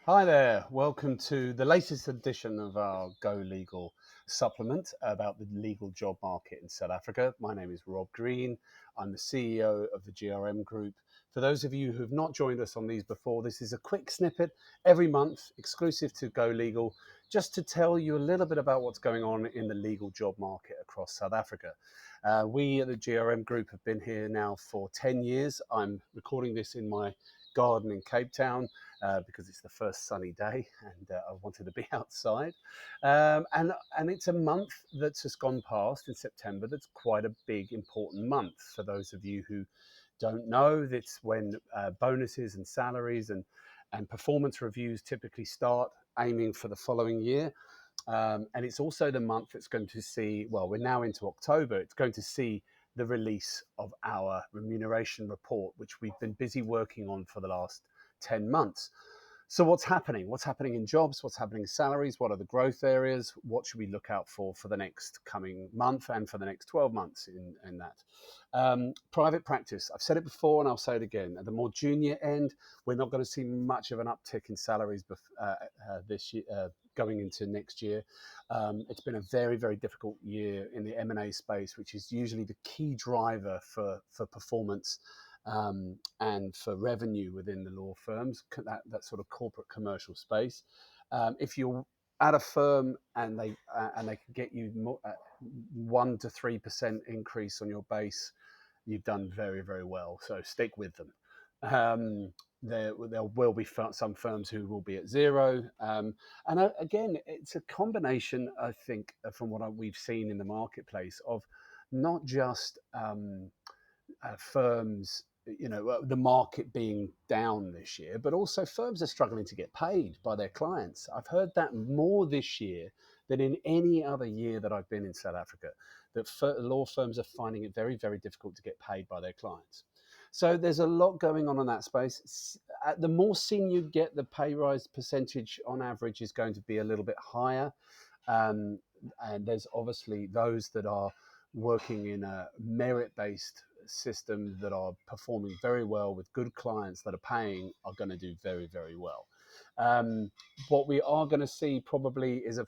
Hi there, welcome to the latest edition of our Go Legal supplement about the legal job market in South Africa. My name is Rob Green. I'm the CEO of the GRM Group. For those of you who have not joined us on these before, this is a quick snippet every month, exclusive to Go Legal, just to tell you a little bit about what's going on in the legal job market across South Africa. We at the GRM Group have been here now for 10 years. I'm recording this in my garden in Cape Town because it's the first sunny day and I wanted to be outside. And it's a month that's just gone past in September that's quite a big, important month. For those of you who don't know, it's when bonuses and salaries and performance reviews typically start aiming for the following year. And it's also the month that's going to see, well, we're now into October, it's going to see the release of our remuneration report, which we've been busy working on for the last 10 months. So what's happening? What's happening in jobs? What's happening in salaries? What are the growth areas? What should we look out for the next coming month and for the next 12 months in that? Private practice. I've said it before and I'll say it again. At the more junior end, we're not going to see much of an uptick in salaries this year, going into next year. It's been a very, very difficult year in the M&A space, which is usually the key driver for performance and for revenue within the law firms, that sort of corporate commercial space. If you're at a firm and they can get you 1 to 3% increase on your base, you've done very, very well. So stick with them. There will be some firms who will be at zero. And again, it's a combination, I think, from what we've seen in the marketplace of not just firms, the market being down this year, but also firms are struggling to get paid by their clients. I've heard that more this year than in any other year that I've been in South Africa, that law firms are finding it very, very difficult to get paid by their clients. So there's a lot going on in that space. The more senior you get, the pay rise percentage on average is going to be a little bit higher. Um, and there's obviously those that are working in a merit-based system that are performing very well with good clients that are paying are going to do very, very well. Um, what we are going to see probably is a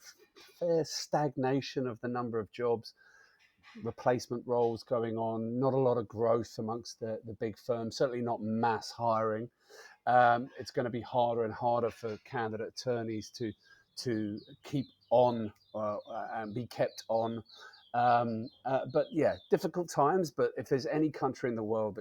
fair stagnation of the number of jobs, replacement roles going on, not a lot of growth amongst the big firms, certainly not mass hiring. It's going to be harder and harder for candidate attorneys to keep on and be kept on. But yeah, difficult times. But if there's any country in the world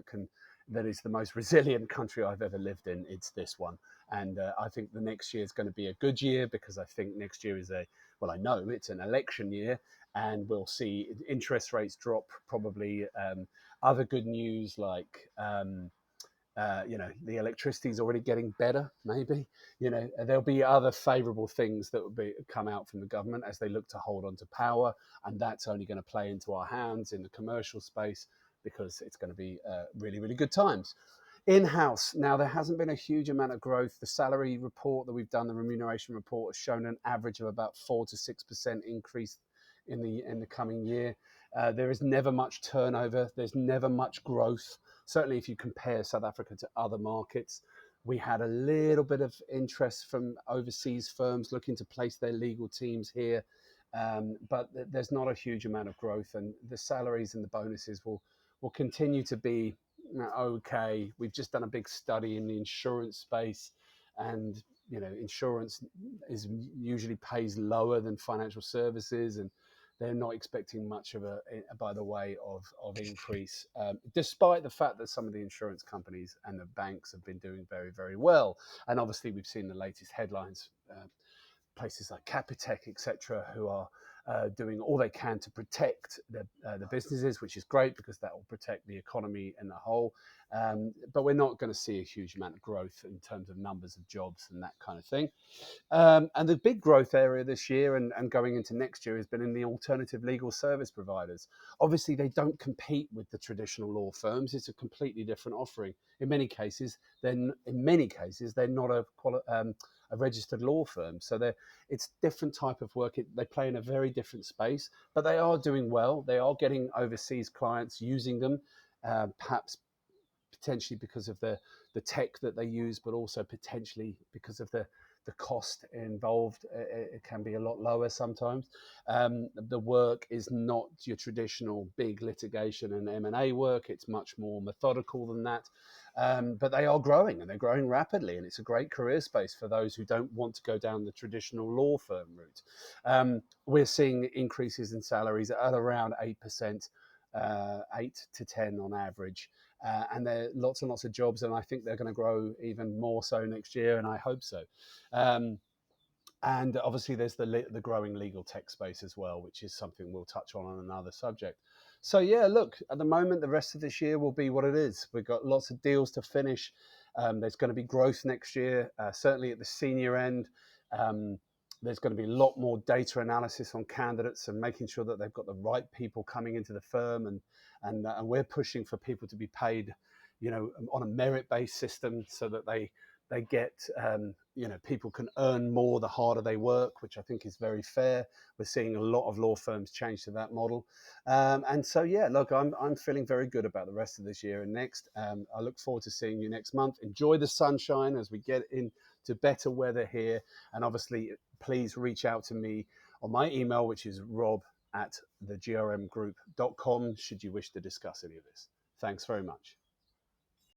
that is the most resilient country I've ever lived in, it's this one. And I think the next year is going to be a good year because I think next year is I know it's an election year, and we'll see interest rates drop probably. Other good news like the electricity is already getting better. Maybe there'll be other favourable things that will come out from the government as they look to hold on to power, and that's only going to play into our hands in the commercial space because it's going to be really, really good times. In-house, now there hasn't been a huge amount of growth. The salary report that we've done, the remuneration report, has shown an average of about 4 to 6% increase in the coming year. There is never much turnover. There's never much growth. Certainly, if you compare South Africa to other markets, we had a little bit of interest from overseas firms looking to place their legal teams here, but there's not a huge amount of growth, and the salaries and the bonuses will continue to be okay. We've just done a big study in the insurance space, and insurance is usually pays lower than financial services, and they're not expecting much of by the way of increase, despite the fact that some of the insurance companies and the banks have been doing very, very well. And obviously, we've seen the latest headlines. Places like Capitec, etc., who are doing all they can to protect the businesses, which is great because that will protect the economy in the whole. But we're not going to see a huge amount of growth in terms of numbers of jobs and that kind of thing. And the big growth area this year and going into next year has been in the alternative legal service providers. Obviously, they don't compete with the traditional law firms. It's a completely different offering. In many cases, they're not a registered law firm. So it's different type of work. They play in a very different space, but they are doing well. They are getting overseas clients using them, perhaps potentially because of the tech that they use, but also potentially because of the cost involved, it can be a lot lower sometimes. The work is not your traditional big litigation and M&A work. It's much more methodical than that. But they are growing, and they're growing rapidly, and it's a great career space for those who don't want to go down the traditional law firm route. We're seeing increases in salaries at around 8%, 8 to 10 on average. And there are lots and lots of jobs, and I think they're going to grow even more so next year, and I hope so. Um, and obviously, there's the growing legal tech space as well, which is something we'll touch on another subject. So yeah, look, at the moment, the rest of this year will be what it is. We've got lots of deals to finish. There's going to be growth next year, certainly at the senior end. Um, there's going to be a lot more data analysis on candidates and making sure that they've got the right people coming into the firm, and we're pushing for people to be paid, on a merit-based system so that they get, people can earn more the harder they work, which I think is very fair. We're seeing a lot of law firms change to that model. And so, yeah, look, I'm feeling very good about the rest of this year and next. I look forward to seeing you next month. Enjoy the sunshine as we get into better weather here. And obviously, please reach out to me on my email, which is rob@thegrmgroup.com, should you wish to discuss any of this. Thanks very much.